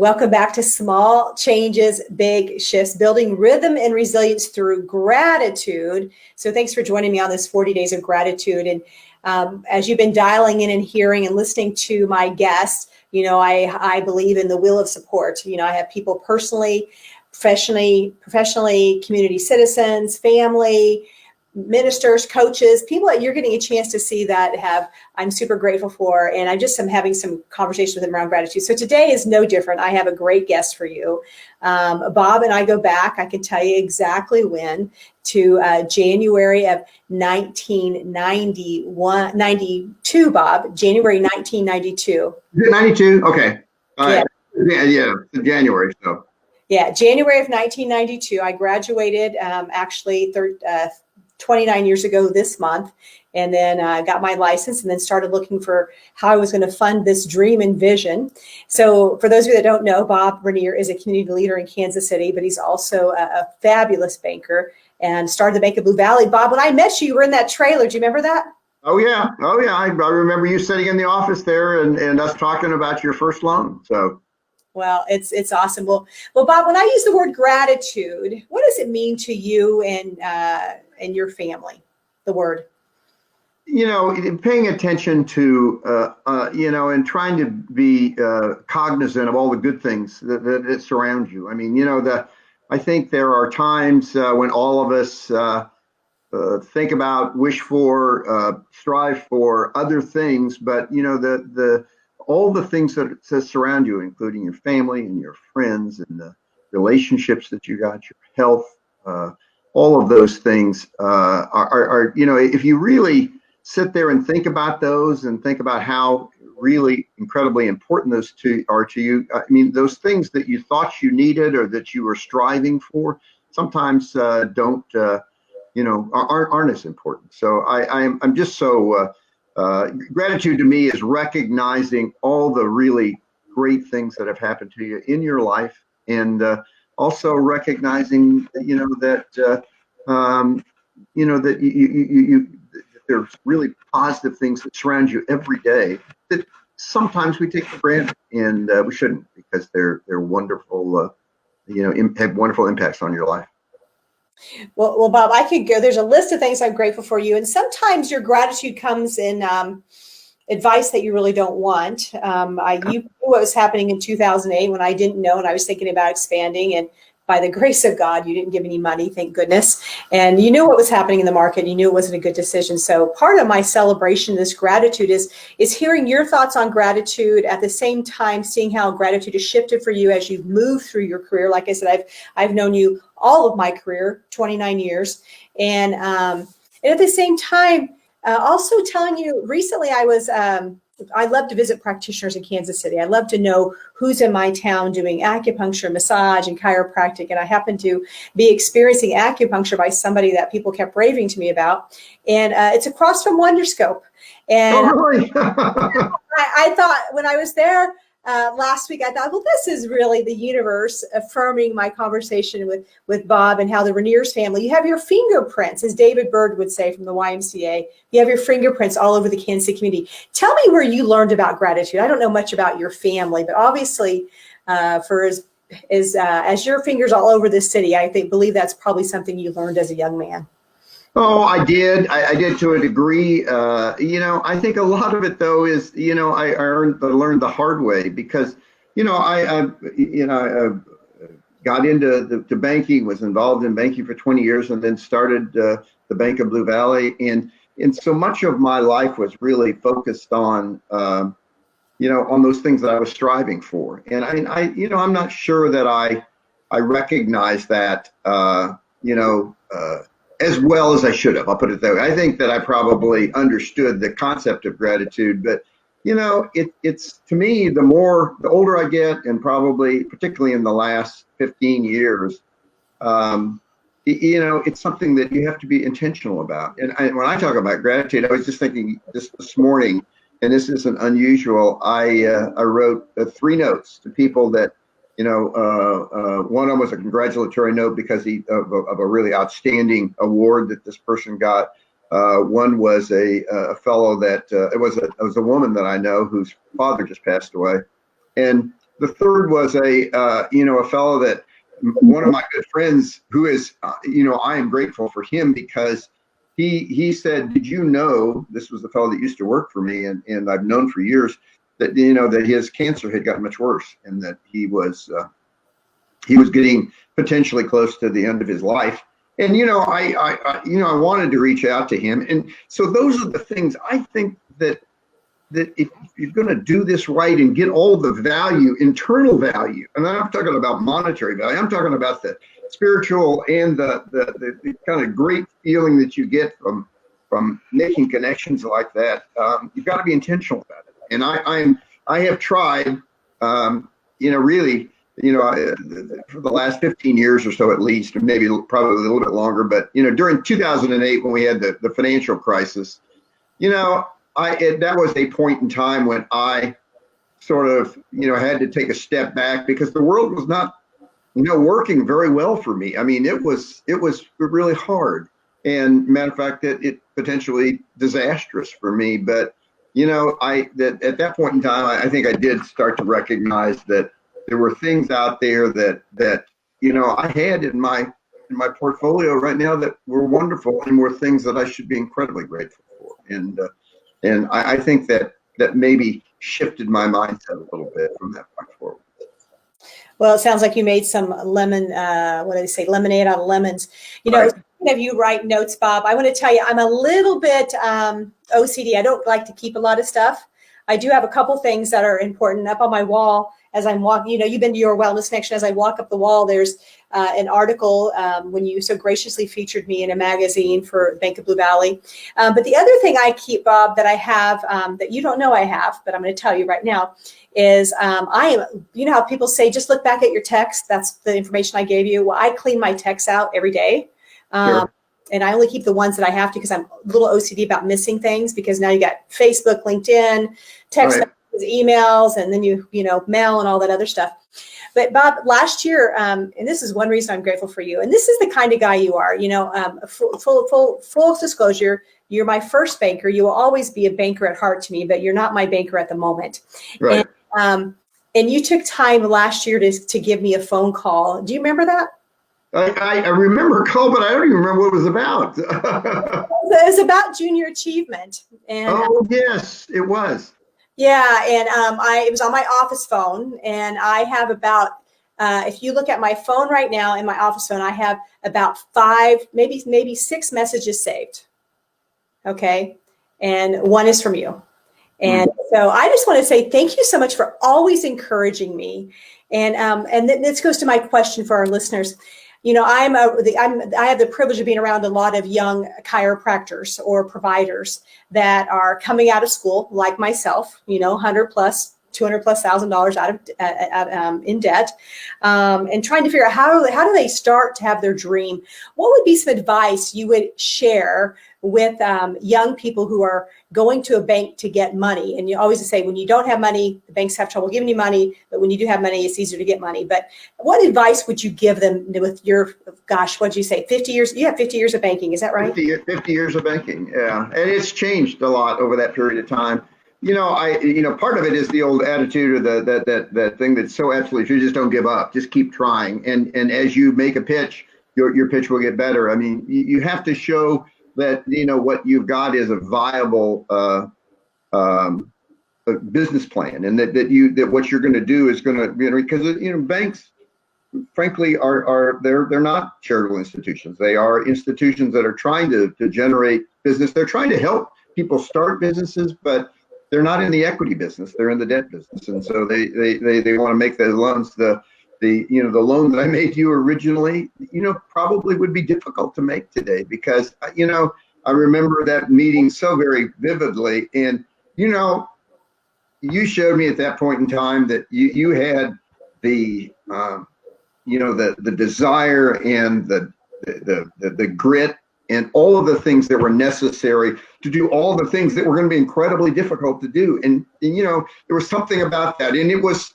Welcome back to Small Changes, Big Shifts, building rhythm and resilience through gratitude. So thanks for joining me on this 40 days of gratitude. And as you've been dialing in and hearing and listening to my guests, I believe in the wheel of support. I have people personally, professionally, community citizens, family, ministers, coaches, people that you're getting a chance to see that I'm super grateful for. And I'm having some conversation with them around gratitude. So today is no different. I have a great guest for you. Bob and I go back, I can tell you exactly when, to January of 92, Bob, January 1992. 92? Okay. All right. Yeah. January. So. Yeah, January of 1992. I graduated 29 years ago this month, and then got my license and then started looking for how I was going to fund this dream and vision. So for those of you that don't know, Bob Regnier is a community leader in Kansas City, but he's also a fabulous banker and started the Bank of Blue Valley. Bob, when I met you, you were in that trailer. Do you remember that? Oh, yeah. I remember you sitting in the office there and us talking about your first loan. So. Well, it's awesome. Well, Bob, when I use the word gratitude, what does it mean to you and your family? The word. Paying attention to, and trying to be cognizant of all the good things that surround you. I mean, I think there are times when all of us think about, wish for, strive for other things, but all the things that surround you, including your family and your friends and the relationships that you got, your health, all of those things are if you really sit there and think about those and think about how really incredibly important those two are to you. I mean, those things that you thought you needed or that you were striving for sometimes aren't as important. So I'm just so. Gratitude to me is recognizing all the really great things that have happened to you in your life, and also recognizing that there's really positive things that surround you every day that sometimes we take for granted, and we shouldn't, because they're wonderful. Have wonderful impacts on your life. Well, Bob, I could go. There's a list of things I'm grateful for you, and sometimes your gratitude comes in advice that you really don't want. You knew what was happening in 2008 when I didn't know, and I was thinking about expanding. And by the grace of God, you didn't give any money, thank goodness. And you knew what was happening in the market. You knew it wasn't a good decision. So part of my celebration, this gratitude, is hearing your thoughts on gratitude, at the same time seeing how gratitude has shifted for you as you've moved through your career. Like I said, I've known you all of my career, 29 years. And at the same time, also telling you, recently I love to visit practitioners in Kansas City. I love to know who's in my town doing acupuncture, massage, and chiropractic. And I happen to be experiencing acupuncture by somebody that people kept raving to me about. And it's across from Wonderscope. And really? I thought when I was there last week, I thought, well, this is really the universe affirming my conversation with Bob and how the Regniers family, you have your fingerprints, as David Byrd would say from the YMCA, you have your fingerprints all over the Kansas City community. Tell me where you learned about gratitude. I don't know much about your family, but obviously as your fingers all over this city, believe that's probably something you learned as a young man. Oh, I did. I did to a degree. I think a lot of it, though, is I learned the hard way, because I got into the banking, was involved in banking for 20 years, and then started the Bank of Blue Valley, and so much of my life was really focused on on those things that I was striving for, and I'm not sure that I recognize that as well as I should have. I'll put it that way. I think that I probably understood the concept of gratitude, but it's to me, the older I get, and probably particularly in the last 15 years, it's something that you have to be intentional about. And when I talk about gratitude, I was just thinking this morning, and this isn't unusual. I wrote 3 notes to people that. One of them was a congratulatory note because of a really outstanding award that this person got. One was a fellow that it was a woman that I know whose father just passed away, and The third was a fellow that one of my good friends who is, I am grateful for him because he said, did you know, this was the fellow that used to work for me and I've known for years that, that his cancer had gotten much worse and that he was getting potentially close to the end of his life. And, I wanted to reach out to him. And so those are the things I think that if you're going to do this right and get all the value, internal value, and I'm talking about monetary value, I'm talking about the spiritual and the kind of great feeling that you get from making connections like that. You've got to be intentional about it. And I have tried, really, for the last 15 years or so at least, or maybe probably a little bit longer. But during 2008 when we had the financial crisis, that was a point in time when I sort of, had to take a step back because the world was not, working very well for me. I mean, it was really hard. And matter of fact, it potentially disastrous for me. But, at that point in time, I think I did start to recognize that there were things out there that I had in my portfolio right now that were wonderful and were things that I should be incredibly grateful for. And I think that maybe shifted my mindset a little bit from that point forward. Well, it sounds like you made some lemonade out of lemons. Right. Of you write notes, Bob, I want to tell you, I'm a little bit OCD. I don't like to keep a lot of stuff. I do have a couple things that are important up on my wall as I'm walking. You've been to your wellness connection. As I walk up the wall, there's an article when you so graciously featured me in a magazine for Bank of Blue Valley. But the other thing I keep, Bob, that I have that you don't know I have, but I'm going to tell you right now, is I am, how people say, just look back at your text. That's the information I gave you. Well, I clean my texts out every day. Sure. And I only keep the ones that I have to because I'm a little OCD about missing things because now you got Facebook, LinkedIn, text messages, emails, and then mail and all that other stuff. But Bob, last year, and this is one reason I'm grateful for you, and this is the kind of guy you are, full disclosure, you're my first banker. You will always be a banker at heart to me, but you're not my banker at the moment. Right. And you took time last year to give me a phone call. Do you remember that? I remember a call, but I don't even remember what it was about. It was about junior achievement. And, yes, it was. Yeah, and it was on my office phone, and I have about, if you look at my phone right now in my office phone, I have about 5, maybe 6 messages saved. Okay, and one is from you. And so I just want to say thank you so much for always encouraging me. And this goes to my question for our listeners. I have the privilege of being around a lot of young chiropractors or providers that are coming out of school, like myself, $100 plus, $200 plus $1,000 out of in debt, and trying to figure out how do they start to have their dream. What would be some advice you would share with young people who are going to a bank to get money? And you always say, when you don't have money, the banks have trouble giving you money, but when you do have money, it's easier to get money. But what advice would you give them with your, what'd you say, 50 years? You have 50 years of banking, is that right? 50 years of banking, yeah. And it's changed a lot over that period of time. Part of it is the old attitude or that thing that's so absolute, you just don't give up, just keep trying. And as you make a pitch, your pitch will get better. I mean, you have to show that what you've got is a viable business plan, and that what you're going to do is going to because banks, frankly, they're not charitable institutions. They are institutions that are trying to generate business. They're trying to help people start businesses, but they're not in the equity business. They're in the debt business, and so they want to make those loans. The loan that I made you originally, probably would be difficult to make today because, I remember that meeting so very vividly. And, you showed me at that point in time that you had the desire and the grit and all of the things that were necessary to do all the things that were going to be incredibly difficult to do. And there was something about that. And it was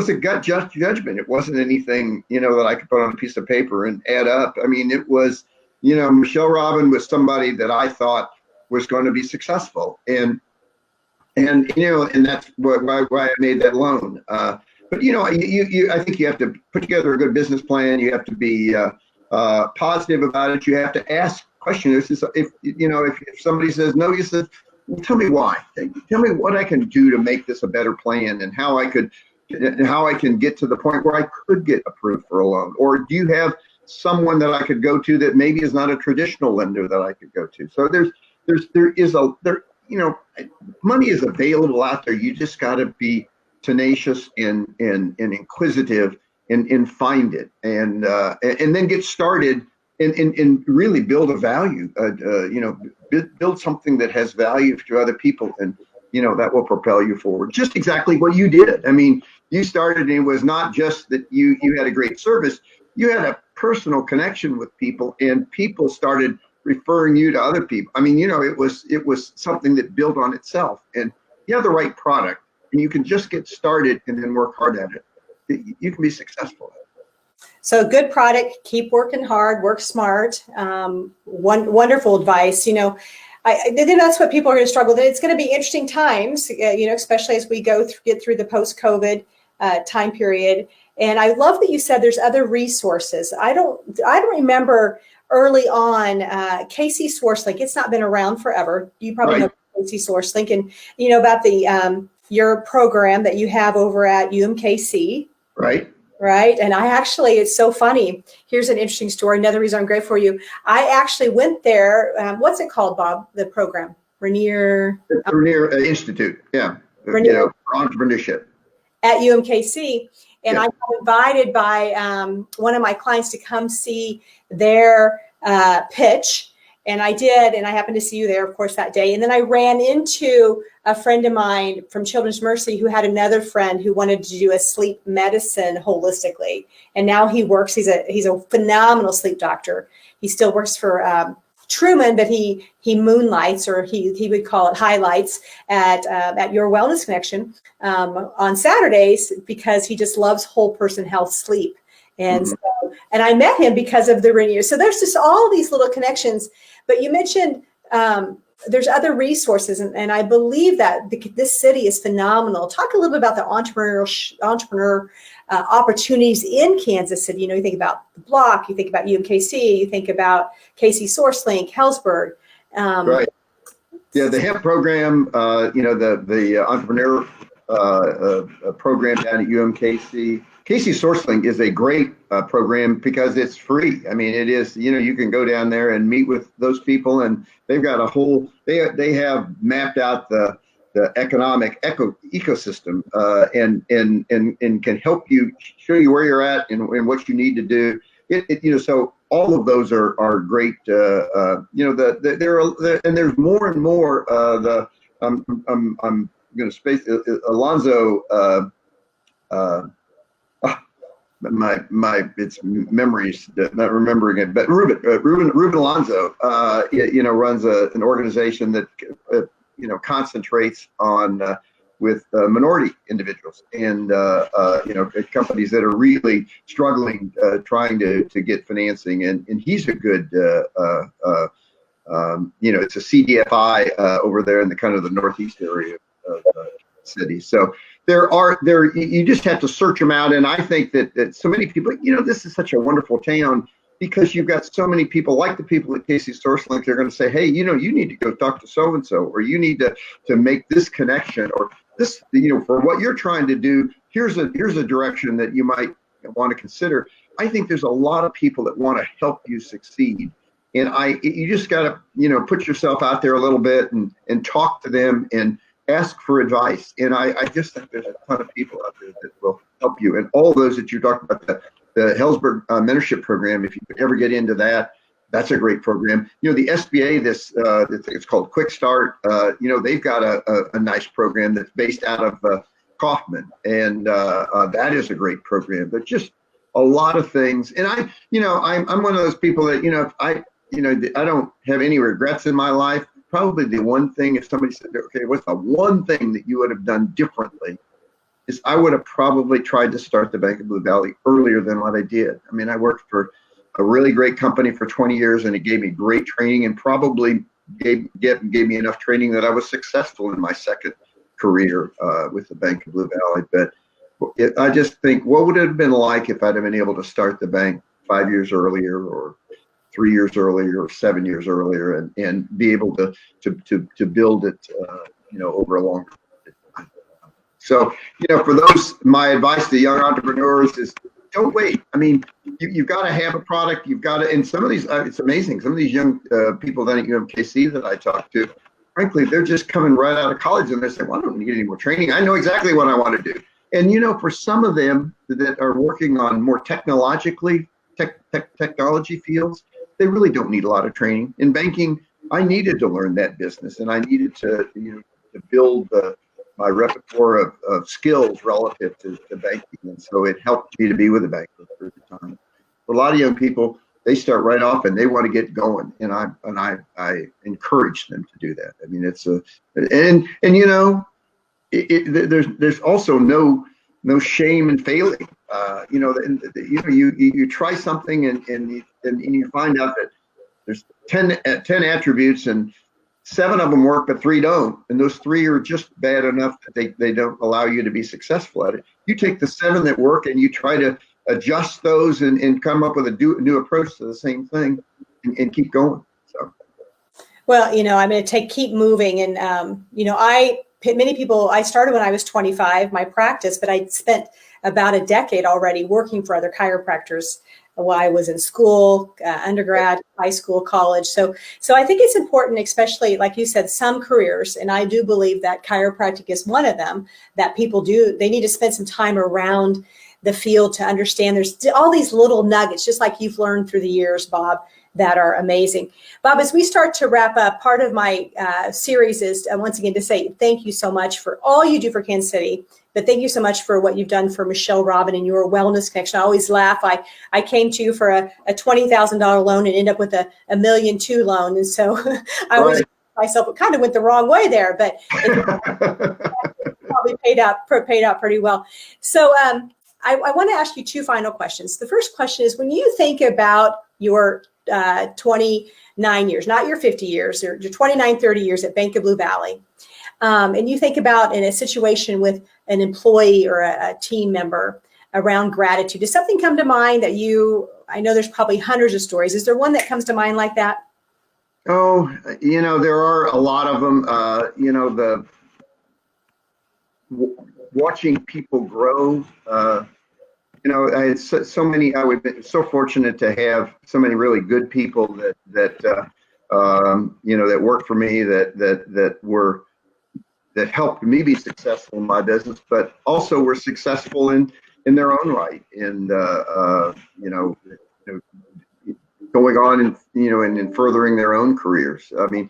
a gut judgment. It wasn't anything, that I could put on a piece of paper and add up. I mean, it was, Michelle Robin was somebody that I thought was going to be successful. And that's why I made that loan. But But I think you have to put together a good business plan. You have to be positive about it. You have to ask questions. If somebody says no, you say, well, tell me why. Tell me what I can do to make this a better plan, and how I can get to the point where I could get approved for a loan. Or do you have someone that I could go to that maybe is not a traditional lender that I could go to? So money is available out there. You just got to be tenacious and inquisitive and find it, and then get started and really build a value. Build something that has value to other people, and that will propel you forward. Just exactly what you did. I mean, you started, and it was not just that you had a great service. You had a personal connection with people, and people started referring you to other people. I mean, it was something that built on itself, and you have the right product, and you can just get started and then work hard at it. You can be successful. So good product, keep working hard, work smart. Wonderful advice. I think that's what people are going to struggle with. It's going to be interesting times, especially as we get through the post-COVID time period. And I love that you said there's other resources. I don't remember early on Casey SourceLink. It's not been around forever. You probably know Casey SourceLink, and about the your program that you have over at UMKC. Right. And it's so funny. Here's an interesting story. Another reason I'm grateful for you. I actually went there. What's it called, Bob? The program? Regnier Institute. Yeah. For entrepreneurship. At UMKC. And I got invited by one of my clients to come see their pitch. And I did. And I happened to see you there, of course, that day. And then I ran into a friend of mine from Children's Mercy who had another friend who wanted to do a sleep medicine holistically. And now he works. He's a phenomenal sleep doctor. He still works for Truman, but he moonlights, or he would call it highlights at Your Wellness Connection on Saturdays, because he just loves whole person health sleep. And and I met him because of the Regnier. So there's just all these little connections. But you mentioned there's other resources, and I believe that this city is phenomenal. Talk a little bit about the entrepreneur opportunities in Kansas City. You think about the Block, you think about UMKC, you think about Casey SourceLink, Hellsberg. Right. Yeah, the hemp program, the entrepreneur program down at UMKC. Casey SourceLink is a great program because it's free. I mean, it is, you can go down there and meet with those people, and they've got they have mapped out the economic ecosystem and can help you, show you where you're at and what you need to do. So all of those are great. And there's more and more. I'm going to space Alonzo. It's memories, not remembering it, but Ruben Alonzo, runs an organization that concentrates on with minority individuals and companies that are really struggling trying to get financing, and he's a good it's a CDFI over there in the kind of the northeast area of the city. So you just have to search them out. And I think that so many people, this is such a wonderful town because you've got so many people like the people at Casey SourceLink. They're going to say, hey, you need to go talk to so-and-so, or you need to make this connection, or this, for what you're trying to do, here's a direction that you might want to consider. I think there's a lot of people that want to help you succeed. And you just got to, put yourself out there a little bit and talk to them and ask for advice. And I just think there's a ton of people out there that will help you. And all those that you talked about, the Hellsberg mentorship program, if you could ever get into that, that's a great program. The SBA, it's called Quick Start. They've got a nice program that's based out of Kaufman, and that is a great program. But just a lot of things. And I'm one of those people that, if I don't have any regrets in my life. Probably the one thing, if somebody said, okay, what's the one thing that you would have done differently, is I would have probably tried to start the Bank of Blue Valley earlier than what I did. I mean, I worked for a really great company for 20 years, and it gave me great training, and probably gave me enough training that I was successful in my second career with the Bank of Blue Valley. But I just think, what would it have been like if I'd have been able to start the bank 5 years earlier, or 3 years earlier, or 7 years earlier, and be able to build it, over a long time. So, for those, my advice to young entrepreneurs is, don't wait. I mean, you've got to have a product. You've got to, and some of these, it's amazing. Some of these young people that at UMKC that I talk to, frankly, they're just coming right out of college and they're saying, well, I don't need any more training. I know exactly what I want to do. And, for some of them that are working on more technology fields, they really don't need a lot of training. In banking, I needed to learn that business, and I needed to, to build my repertoire of skills relative to banking. And so it helped me to be with a bank for a period of time. For a lot of young people, they start right off and they want to get going, and I encourage them to do that. I mean, it's there's also no shame in failing. You try something and you find out that there's 10 attributes and 7 of them work, but 3 don't. And those 3 are just bad enough that they don't allow you to be successful at it. You take the 7 that work and you try to adjust those and come up with a new approach to the same thing and keep going. So. Well, I'm going to keep moving. And, many people, I started when I was 25, my practice, but I spent about a decade already working for other chiropractors while I was in school, undergrad, high school, college. So I think it's important, especially like you said, some careers, and I do believe that chiropractic is one of them, that people they need to spend some time around the field to understand there's all these little nuggets, just like you've learned through the years, Bob, that are amazing. Bob, as we start to wrap up, part of my series is once again to say thank you so much for all you do for Kansas City, but thank you so much for what you've done for Michelle Robin and your wellness connection. I always laugh. I came to you for a $20,000 loan and ended up with a $1.2 million loan. And so I always myself, it kind of went the wrong way there, but it probably paid out pretty well. So I want to ask you 2 final questions. The first question is, when you think about your 29 years, not your 50 years, your 29, 30 years at Bank of Blue Valley, and you think about in a situation with an employee or a team member around gratitude, does something come to mind that I know there's probably hundreds of stories. Is there one that comes to mind like that? Oh, there are a lot of them. Watching people grow. I had so many. I would be so fortunate to have so many really good people that worked for me that helped me be successful in my business, but also were successful in their own right, and going on and furthering their own careers. I mean,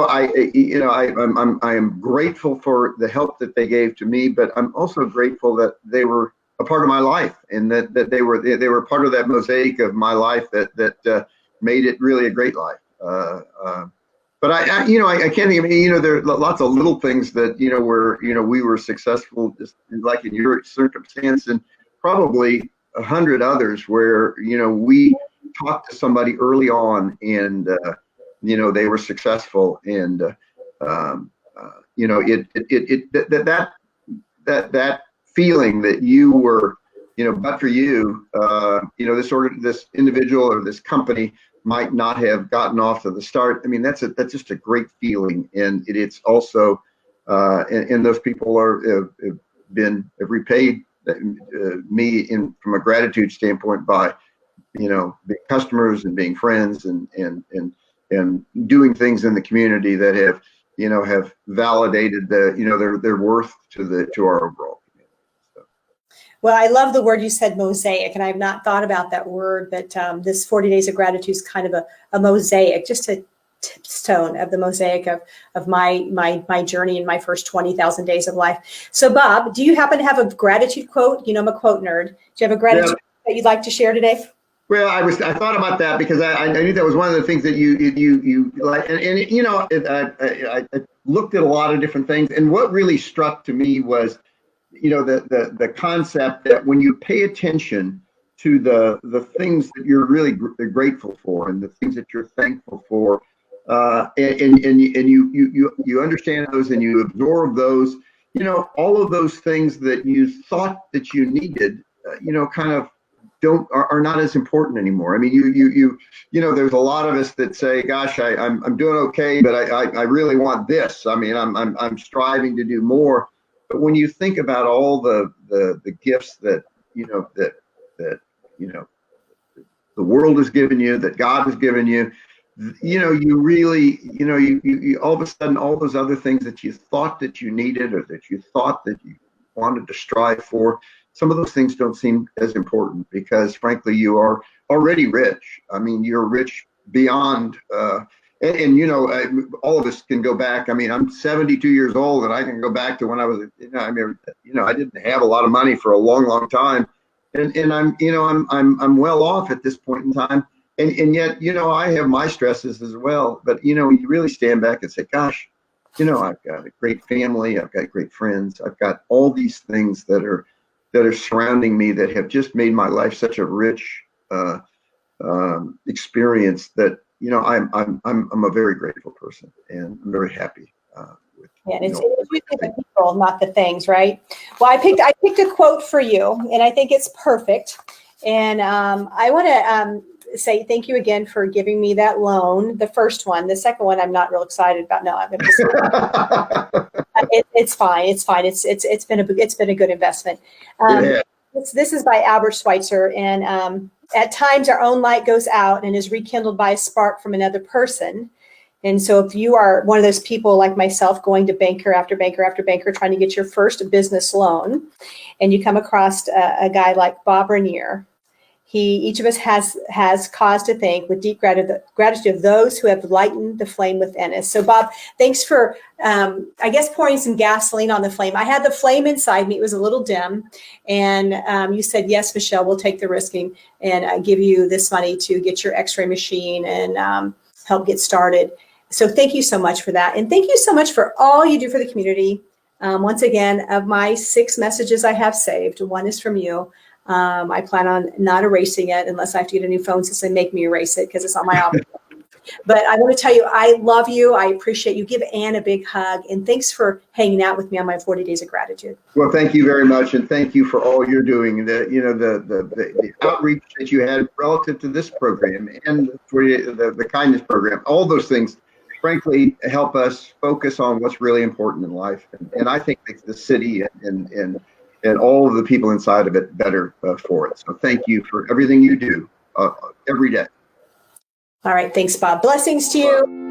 I am grateful for the help that they gave to me, but I'm also grateful that they were a part of my life, and that they were part of that mosaic of my life that made it really a great life. But I can't think of, there are lots of little things that, where, we were successful, just like in your circumstance, and probably 100 others where, we talked to somebody early on and, they were successful. And, that feeling that you were, but for you, this individual or this company might not have gotten off to the start. I mean, that's just a great feeling, and it's also, and those people have repaid me from a gratitude standpoint by, being customers and being friends and doing things in the community that have validated their worth to our overall. Well, I love the word you said, mosaic, and I've not thought about that word, but this 40 Days of Gratitude is kind of a mosaic, just a tipstone of the mosaic of my journey in my first 20,000 days of life. So, Bob, do you happen to have a gratitude quote? I'm a quote nerd. Do you have a gratitude that you'd like to share today? Well, I thought about that because I knew that was one of the things that you like, and I looked at a lot of different things, and what really struck to me was, the concept that when you pay attention to the things that you're really grateful for and the things that you're thankful for, and you understand those and you absorb those, all of those things that you thought that you needed, kind of are not as important anymore. I mean, there's a lot of us that say, "Gosh, I'm doing okay, but I really want this." I mean, I'm striving to do more. But when you think about all the gifts that that the world has given you, that God has given you, you really, you all of a sudden, all those other things that you thought that you needed or that you thought that you wanted to strive for, some of those things don't seem as important because, frankly, you are already rich. I mean, you're rich beyond, all of us can go back. I mean, I'm 72 years old, and I can go back to when I was, I didn't have a lot of money for a long, long time, and I'm well off at this point in time. And yet, I have my stresses as well. But, you really stand back and say, gosh, I've got a great family. I've got great friends. I've got all these things that are surrounding me that have just made my life such a rich experience that, I'm a very grateful person, and I'm very happy with. Yeah, and it's usually the people, not the things, right? Well, I picked a quote for you, and I think it's perfect. And I want to say thank you again for giving me that loan. The first one, the second one, I'm not real excited about. No, I'm going to. It's fine. It's fine. It's been a good investment. This is by Albert Schweitzer, and at times our own light goes out and is rekindled by a spark from another person. And so if you are one of those people like myself going to banker after banker after banker trying to get your first business loan, and you come across a guy like Bob Regnier, each of us has cause to thank with deep gratitude of those who have lightened the flame within us. So Bob, thanks for, pouring some gasoline on the flame. I had the flame inside me. It was a little dim. And you said, yes, Michelle, we'll take the risking and give you this money to get your x-ray machine and help get started. So thank you so much for that. And thank you so much for all you do for the community. Once again, of my 6 messages I have saved, one is from you. I plan on not erasing it unless I have to get a new phone since they make me erase it because it's on my office. But I want to tell you, I love you. I appreciate you. Give Ann a big hug. And thanks for hanging out with me on my 40 Days of Gratitude. Well, thank you very much. And thank you for all you're doing. The outreach that you had relative to this program and the kindness program, all those things, frankly, help us focus on what's really important in life. And I think makes the city and all of the people inside of it better for it. So thank you for everything you do every day. All right. Thanks, Bob. Blessings to you.